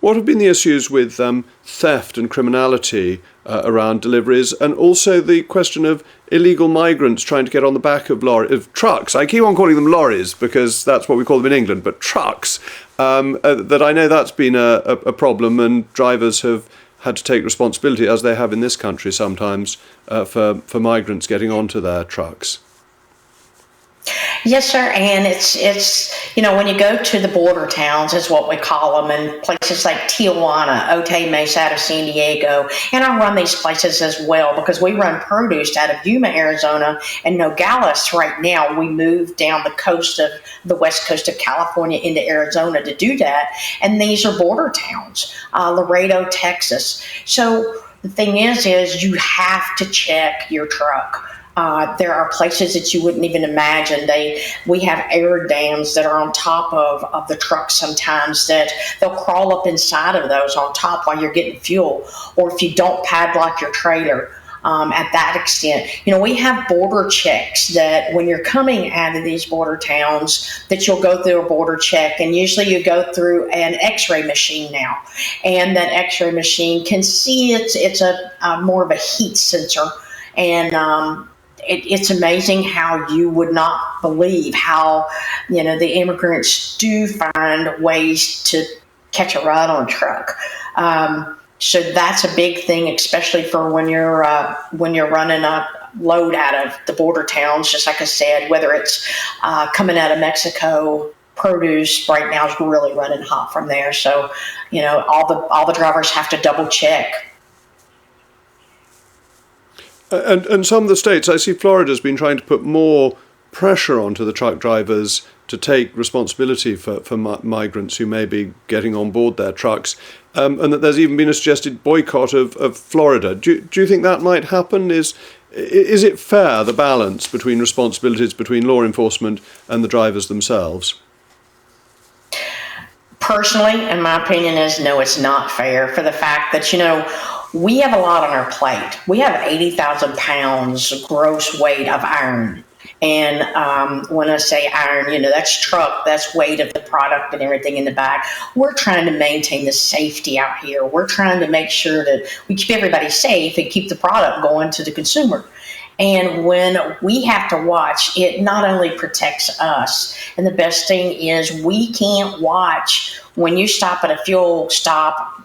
what have been the issues with theft and criminality around deliveries, and also the question of illegal migrants trying to get on the back of trucks? I keep on calling them lorries because that's what we call them in England, but trucks. That I know that's been a problem, and drivers have had to take responsibility, as they have in this country sometimes, for migrants getting onto their trucks. Yes, sir. And it's when you go to the border towns, is what we call them, and places like Tijuana, Otay Mesa out of San Diego, and I run these places as well because we run produce out of Yuma, Arizona, and Nogales right now. We moved down the west coast of California into Arizona to do that, and these are border towns, Laredo, Texas. So the thing is you have to check your truck. There are places that you wouldn't even imagine. We have air dams that are on top of the truck sometimes, that they'll crawl up inside of those on top while you're getting fuel, or if you don't padlock your trailer at that extent. We have border checks that when you're coming out of these border towns, that you'll go through a border check, and usually you go through an x-ray machine now, and that x-ray machine can see it's a more of a heat sensor, and it's amazing how you would not believe how, the immigrants do find ways to catch a ride on a truck. So that's a big thing, especially for when you're running a load out of the border towns, just like I said, whether it's coming out of Mexico. Produce right now is really running hot from there. So, all the drivers have to double check. And some of the states, I see Florida's been trying to put more pressure onto the truck drivers to take responsibility for migrants who may be getting on board their trucks, and that there's even been a suggested boycott of Florida. Do you think that might happen? Is it fair, the balance between responsibilities between law enforcement and the drivers themselves? Personally, in my opinion, is no, it's not fair, for the fact that, we have a lot on our plate. We have 80,000 pounds gross weight of iron. And when I say iron, that's truck, that's weight of the product and everything in the back. We're trying to maintain the safety out here. We're trying to make sure that we keep everybody safe and keep the product going to the consumer. And when we have to watch, it not only protects us, and the best thing is we can't watch when you stop at a fuel stop,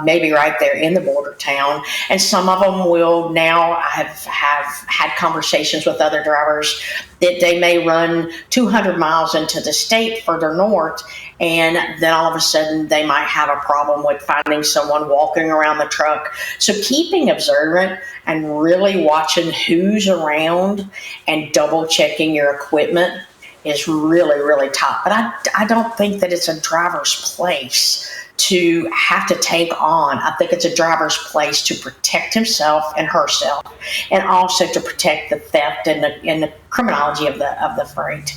maybe right there in the border town, and some of them will now have had conversations with other drivers that they may run 200 miles into the state further north, and then all of a sudden they might have a problem with finding someone walking around the truck. So keeping observant and really watching who's around and double checking your equipment is really, really top. But I don't think that it's a driver's place to have to take on. I think it's a driver's place to protect himself and herself, and also to protect the theft and the criminology of the freight.